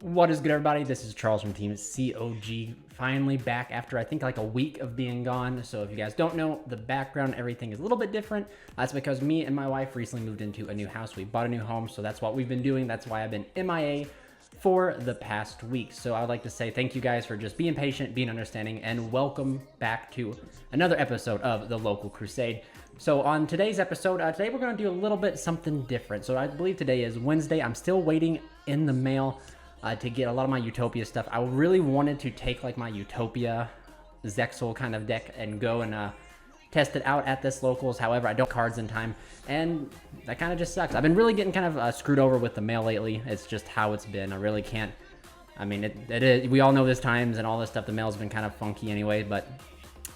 What is good, everybody? This is Charles from Team COG, finally back after I think like a week of being gone. So if you guys don't know, the background, everything is a little bit different. That's because me and my wife recently moved into a new house. We bought a new home, so that's what we've been doing. That's why I've been MIA for the past week. So I would like to say thank you guys for just being patient, being understanding, and welcome back to another episode of the local Crusade. So on today's episode, today we're going to do a little bit something different. So I believe today is Wednesday. I'm still waiting in the mail to get a lot of my Utopia stuff. I really wanted to take like my Utopia Zexal kind of deck and go and test it out at this locals. However, I don't have cards in time, and that kind of just sucks. I've been really getting kind of screwed over with the mail lately. It's just how it's been. I really can't. I mean, it is. We all know this times and all this stuff. The mail's been kind of funky anyway, but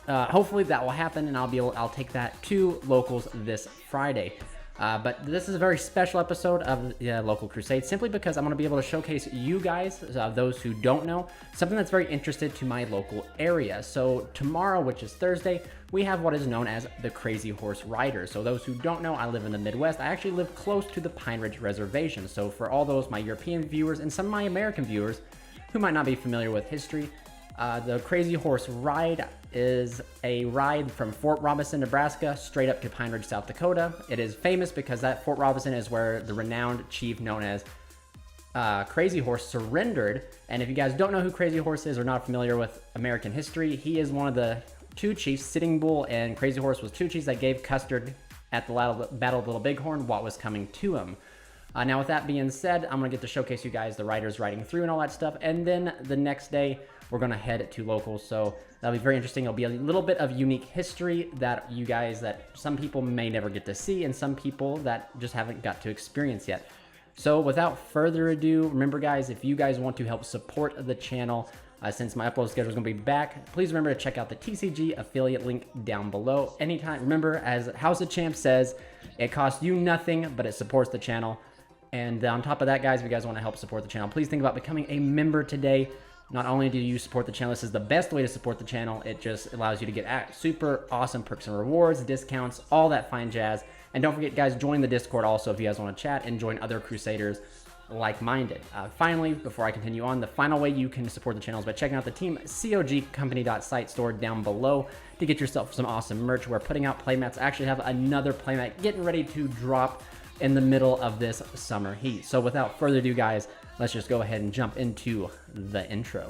hopefully that will happen, and I'll take that to locals this Friday. But this is a very special episode of the Local Crusade, simply because I'm going to be able to showcase you guys, those who don't know, something that's very interesting to my local area. So tomorrow, which is Thursday, we have what is known as the Crazy Horse Riders. So those who don't know, I live in the Midwest. I actually live close to the Pine Ridge Reservation. So for all those, my European viewers and some of my American viewers who might not be familiar with history, the Crazy Horse Ride is a ride from Fort Robinson, Nebraska, straight up to Pine Ridge, South Dakota. It is famous because that Fort Robinson is where the renowned chief known as Crazy Horse surrendered. And if you guys don't know who Crazy Horse is or not familiar with American history, he is one of the two chiefs. Sitting Bull and Crazy Horse was two chiefs that gave Custer at the Battle of Little Bighorn what was coming to him. Now, with that being said, I'm going to get to showcase you guys the riders riding through and all that stuff. And then the next day, we're going to head to locals. So that'll be very interesting. It'll be a little bit of unique history that you guys, that some people may never get to see, and some people that just haven't got to experience yet. So without further ado, remember guys, if you guys want to help support the channel, since my upload schedule is going to be back, please remember to check out the TCG affiliate link down below. Anytime, remember, as House of Champs says, it costs you nothing, but it supports the channel. And on top of that, guys, if you guys want to help support the channel, please think about becoming a member today. Not only do you support the channel, this is the best way to support the channel. It just allows you to get super awesome perks and rewards, discounts, all that fine jazz. And don't forget, guys, join the Discord also if you guys want to chat and join other Crusaders like-minded. Finally, before I continue on, the final way you can support the channel is by checking out the Team COG Company.site store down below to get yourself some awesome merch. We're putting out playmats. I actually have another playmat getting ready to drop in the middle of this summer heat. So without further ado, guys, let's just go ahead and jump into the intro.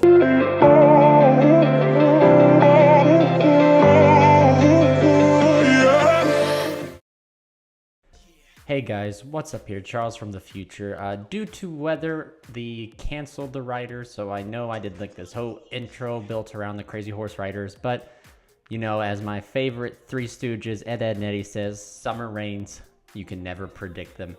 Hey guys, what's up here? Charles from the future. Due to weather, they canceled the riders, so I know I did like this whole intro built around the Crazy Horse Riders, but you know, as my favorite Three Stooges, Ed, Edd n Eddy says, summer rains, you can never predict them.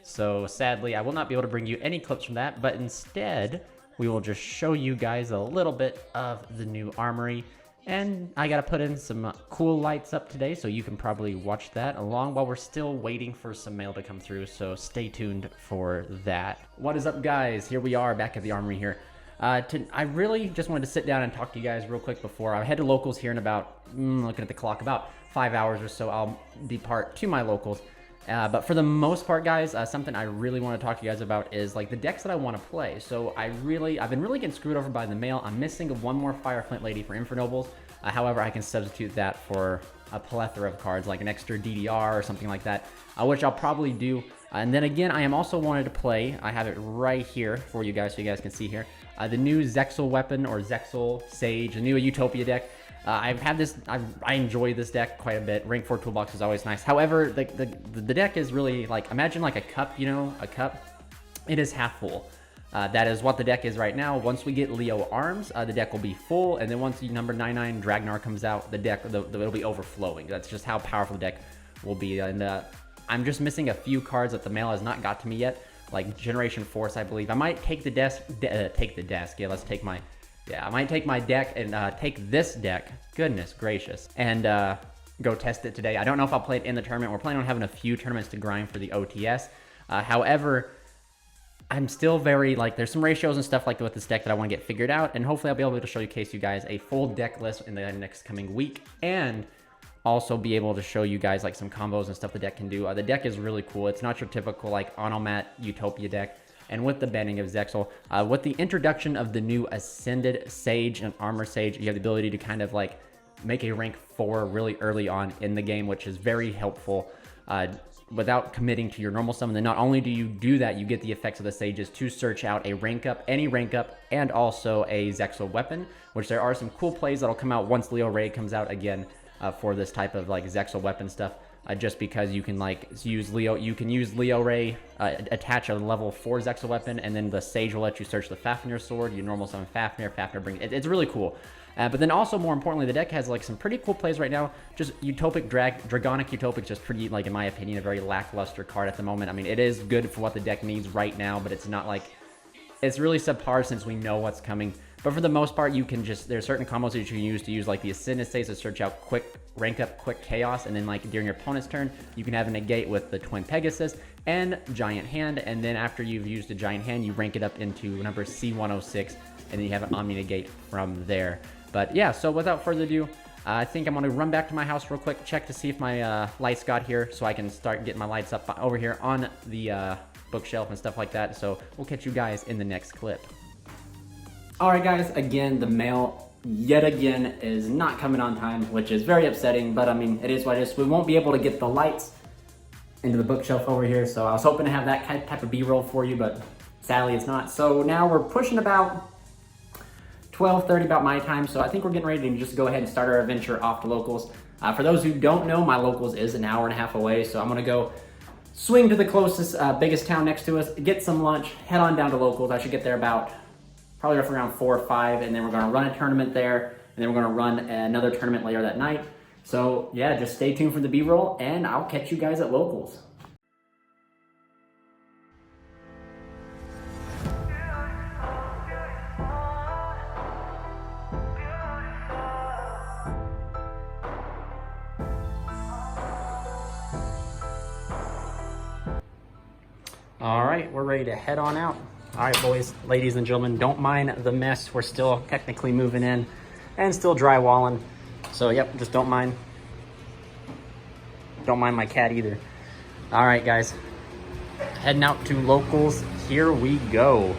So sadly, I will not be able to bring you any clips from that, but instead, we will just show you guys a little bit of the new armory. And I gotta put in some cool lights up today, so you can probably watch that along while we're still waiting for some mail to come through, so stay tuned for that. What is up, guys? Here we are back at the armory here. I really just wanted to sit down and talk to you guys real quick before I head to locals here in about, looking at the clock, about 5 hours or so. I'll depart to my locals. But for the most part, guys, something I really want to talk to you guys about is like the decks that I want to play. So I've been really getting screwed over by the mail. I'm missing one more Fireflint Lady for Infernobles. However, I can substitute that for a plethora of cards, like an extra DDR or something like that, which I'll probably do. And then again, I am also wanted to play, I have it right here for you guys so you guys can see here, the new Zexal weapon, or Zexal Sage, the new Utopia deck. I've had this, I enjoy this deck quite a bit. Rank 4 toolbox is always nice. However, the deck is really like, imagine like a cup, you know, a cup. It is half full. That is what the deck is right now. Once we get Leo Arms, the deck will be full. And then once number 99 Dragnar comes out, the deck, it'll be overflowing. That's just how powerful the deck will be. And I'm just missing a few cards that the mail has not got to me yet, like Generation Force, I believe. I might take the desk. Yeah, let's take my... Yeah, I might take my deck and take this deck, goodness gracious, and go test it today. I don't know if I'll play it in the tournament. We're planning on having a few tournaments to grind for the OTS. However, I'm still very, like, there's some ratios and stuff like with this deck that I want to get figured out, and hopefully I'll be able to showcase you guys a full deck list in the next coming week, and also be able to show you guys, like, some combos and stuff the deck can do. The deck is really cool. It's not your typical, like, Onomat Utopia deck. And with the banning of Zexal, with the introduction of the new Ascended Sage and Armor Sage, you have the ability to kind of like make a rank 4 really early on in the game, which is very helpful without committing to your normal summon. Then not only do you do that, you get the effects of the Sages to search out a rank up, any rank up, and also a Zexal weapon, which there are some cool plays that'll come out once Leo Ray comes out again for this type of like Zexal weapon stuff. Just because you can like use Leo Ray, attach a level 4 Zexal weapon, and then the Sage will let you search the Fafnir sword. You normal summon Fafnir brings it's really cool. But then also, more importantly, the deck has like some pretty cool plays right now. Just Utopic Dragonic Utopic, just pretty, like in my opinion, a very lackluster card at the moment. I mean, it is good for what the deck needs right now, but it's not like, it's really subpar since we know what's coming. But for the most part, you can just, there's certain combos that you can use like the Ascended Sage to search out quick rank up, quick chaos, and then like during your opponent's turn, you can have a negate with the Twin Pegasus and Giant Hand, and then after you've used a Giant Hand, you rank it up into number C106, and then you have an Omni Negate from there. But yeah, so without further ado, I think I'm going to run back to my house real quick, check to see if my lights got here, so I can start getting my lights up over here on the bookshelf and stuff like that. So we'll catch you guys in the next clip. Alright guys, again, the mail yet again is not coming on time, which is very upsetting, but I mean, it is what it is. We won't be able to get the lights into the bookshelf over here, so I was hoping to have that type of B-roll for you, but sadly it's not. So now we're pushing about 12:30 about my time, so I think we're getting ready to just go ahead and start our adventure off to locals. For those who don't know, my locals is an hour and a half away, so I'm gonna go swing to the closest, biggest town next to us, get some lunch, head on down to locals. I should get there about probably roughly around 4 or 5, and then we're gonna run a tournament there, and then we're gonna run another tournament later that night. So yeah, just stay tuned for the B-roll, and I'll catch you guys at locals. All right, we're ready to head on out. All right, boys, ladies and gentlemen, don't mind the mess. We're still technically moving in and still drywalling. So yep, just don't mind. Don't mind my cat either. All right, guys, heading out to locals. Here we go.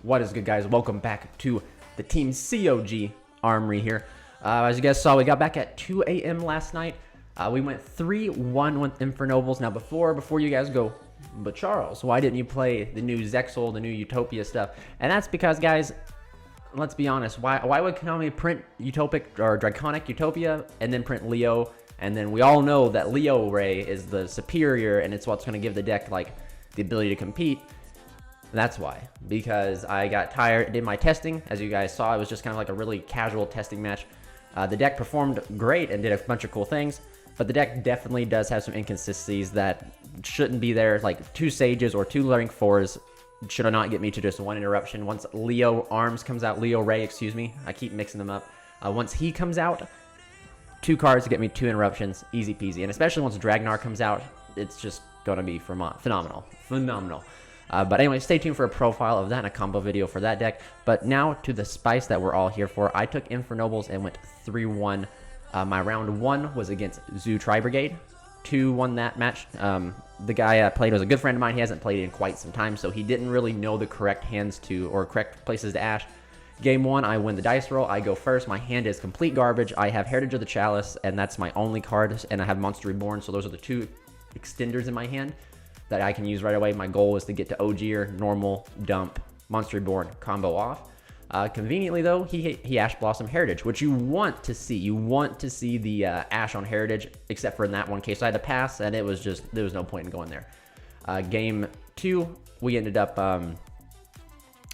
What is good, guys? Welcome back to the Team COG Armory here. As you guys saw, we got back at 2 a.m. last night. We went 3-1 with Infernobles. Now, before you guys go, but Charles, why didn't you play the new Zexal, the new Utopia stuff? And that's because, guys, let's be honest. Why would Konami print Utopic or Draconic Utopia and then print Leo? And then we all know that Leo Ray is the superior, and it's what's going to give the deck like the ability to compete. That's why, because I got tired, did my testing. As you guys saw, it was just kind of like a really casual testing match. The deck performed great and did a bunch of cool things, but the deck definitely does have some inconsistencies that shouldn't be there. Like 2 Sages or 2 rank 4s should not get me to just 1 interruption. Once Leo Arms comes out, Leo Ray, excuse me, I keep mixing them up. Once he comes out, 2 cards to get me 2 interruptions, easy peasy. And especially once Dragnar comes out, it's just going to be phenomenal. But anyway, stay tuned for a profile of that and a combo video for that deck. But now to the spice that we're all here for. I took Infernobles and went 3-1. My round 1 was against Zoo Tri-Brigade. 2 won that match. The guy I played was a good friend of mine. He hasn't played in quite some time, so he didn't really know the correct hands to, or correct places to ash. Game 1, I win the dice roll. I go first. My hand is complete garbage. I have Heritage of the Chalice, and that's my only card, and I have Monster Reborn, so those are the 2 extenders in my hand that I can use right away. My goal is to get to OG'er, normal, dump, Monster Reborn, combo off. Conveniently, though, he Ash Blossom Heritage, which you want to see. You want to see the Ash on Heritage, except for in that one case. I had to pass, and it was just, there was no point in going there. Game 2, we ended up, or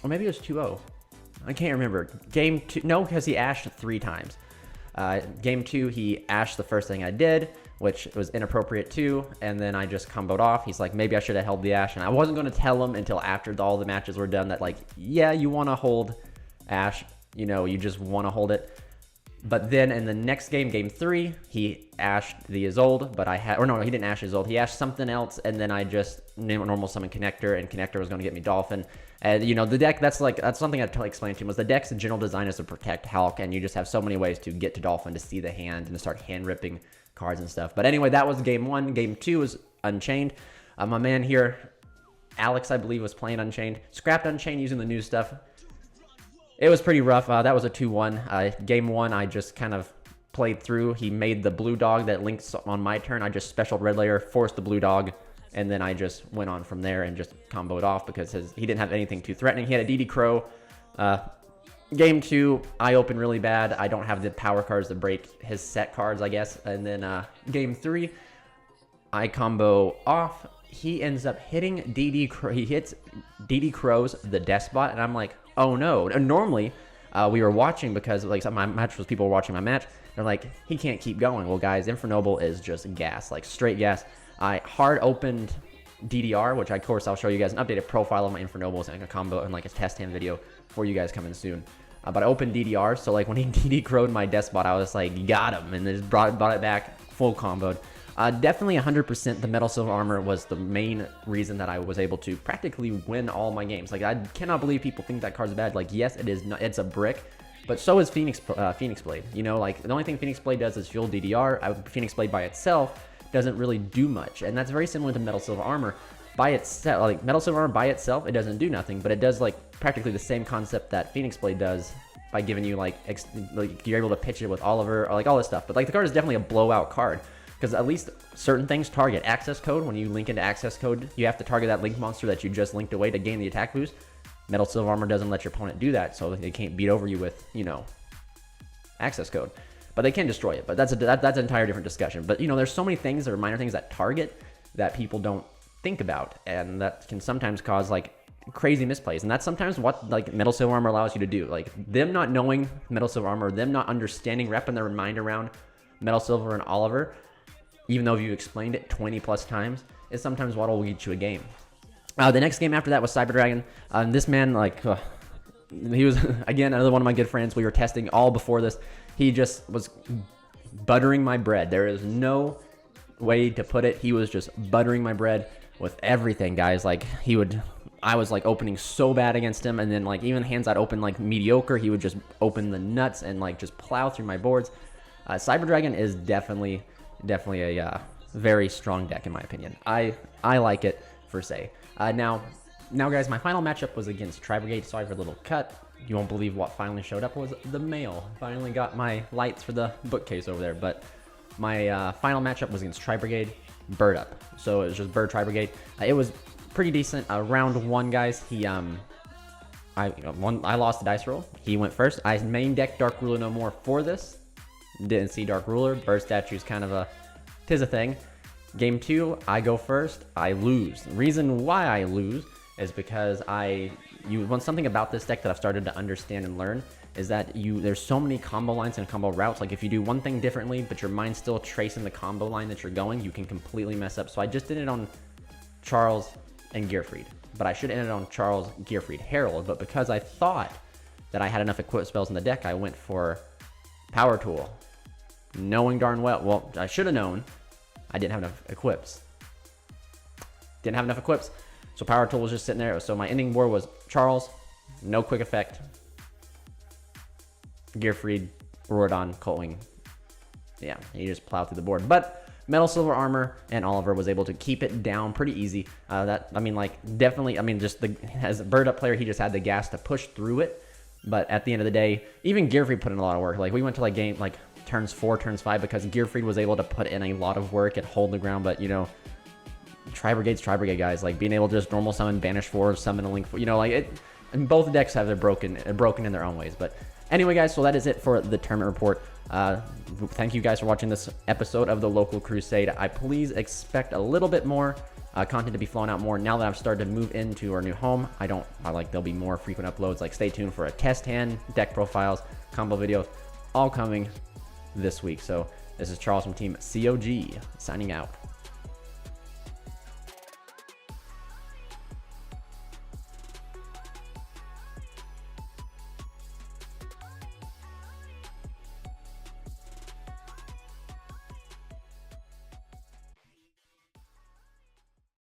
maybe it was 2-0. I can't remember. Game 2, no, because he ashed 3 times. Game 2, he ashed the first thing I did, which was inappropriate too, and then I just comboed off. He's like, maybe I should have held the ash, and I wasn't going to tell him until after all the matches were done that, like, yeah, you want to hold ash, you know, you just want to hold it. But then in the next game, game 3, he ashed the Isolde, but I had, or no, he didn't ash Isolde, he ashed something else, and then I just normal summon Connector, and Connector was going to get me Dolphin. And, you know, the deck, that's something I explained to him, was the deck's general design is to protect Hulk, and you just have so many ways to get to Dolphin, to see the hand, and to start hand ripping cards and stuff. But anyway, that was game 1. Game 2 was Unchained. My man here, Alex, I believe, was playing Unchained. Scrapped Unchained using the new stuff. It was pretty rough. That was a 2-1. Game 1, I just kind of played through. He made the blue dog that links on my turn. I just specialed red layer, forced the blue dog, and then I just went on from there and just comboed off because he didn't have anything too threatening. He had a DD Crow. Game 2, I opened really bad. I don't have the power cards to break his set cards, I guess. And then game 3, I combo off. He ends up hitting DD Crow. He hits DD Crow's the Despot, and I'm like, oh no. And normally, we were watching because like my match was people were watching my match. They're like, he can't keep going. Well, guys, Infernoble is just gas, like straight gas. I hard opened DDR, which of course I'll show you guys an updated profile of my Infernobles and a combo and like a test hand video for you guys coming soon. But I opened DDR, so like when he DD crowed my Despot, I was like, got him, and just brought it back full comboed. Definitely 100% the Metal Silver Armor was the main reason that I was able to practically win all my games. Like, I cannot believe people think that card's bad. Like, yes, it is not, it's a brick, but so is Phoenix Blade. You know, like, the only thing Phoenix Blade does is fuel DDR. Phoenix Blade by itself doesn't really do much, and that's very similar to Metal Silver Armor. By itself, like, Metal Silver Armor by itself, it doesn't do nothing, but it does, like, practically the same concept that Phoenix Blade does by giving you, like you're able to pitch it with Oliver, or, like, all this stuff. But, like, the card is definitely a blowout card, because at least certain things target access code. When you link into access code, you have to target that link monster that you just linked away to gain the attack boost. Metal Silver Armor doesn't let your opponent do that, so they can't beat over you with, you know, access code. But they can destroy it, but that's an entire different discussion. But, you know, there's so many things that are minor things that target that people don't think about, and that can sometimes cause, like, crazy misplays. And that's sometimes what, like, Metal Silver Armor allows you to do. Like, them not knowing Metal Silver Armor, them not understanding, wrapping their mind around Metal Silver and Oliver, even though you explained it 20 plus times, is sometimes what will get you a game. The next game after that was Cyber Dragon. This man, like, he was, again, another one of my good friends. We were testing all before this. He just was buttering my bread. There is no way to put it. He was just buttering my bread with everything, guys. Like, I was, like, opening so bad against him, and then, like, even hands I'd open, like, mediocre, he would just open the nuts and, like, just plow through my boards. Cyber Dragon is definitely a very strong deck, in my opinion. I like it, per se. Now, Now, guys, my final matchup was against Tri Brigade. Sorry for the little cut. You won't believe what finally showed up was the mail. Finally got my lights for the bookcase over there. But my final matchup was against Tri Brigade, Bird up. So it was just Bird Tri Brigade. It was pretty decent. Round 1, guys. I lost the dice roll. He went first. I main decked Dark Ruler no more for this. Didn't see Dark Ruler. Bird statue's kind of tis a thing. Game 2, I go first. I lose. The reason why I lose is because something about this deck that I've started to understand and learn is that there's so many combo lines and combo routes. Like if you do one thing differently, but your mind's still tracing the combo line that you're going, you can completely mess up. So I just did it on Charles and Gearfried, but I should have ended on Charles, Gearfried, Herald. But because I thought that I had enough equip spells in the deck, I went for Power Tool, knowing darn well I should have known I didn't have enough equips. So Power Tool was just sitting there. So my ending board was Charles, no quick effect, Gearfried, Rorodon, Coltwing. Yeah, he just plowed through the board. But Metal Silver Armor and Oliver was able to keep it down pretty easy. Definitely, just as a Bird up player, he just had the gas to push through it. But at the end of the day, even Gearfried put in a lot of work. Like we went to turns 4, turns 5 because Gearfried was able to put in a lot of work and hold the ground. But Tri Brigade's Tri Brigade, guys. Like being able to just normal summon, banish 4, summon a link 4. And both decks have their broken in their own ways. But anyway, guys, so that is it for the tournament report. Thank you guys for watching this episode of the local Crusade. Please expect a little bit more content to be flowing out more now that I've started to move into our new home. There'll be more frequent uploads. Like stay tuned for a test hand, deck profiles, combo videos, all coming this week. So this is Charles from Team COG signing out.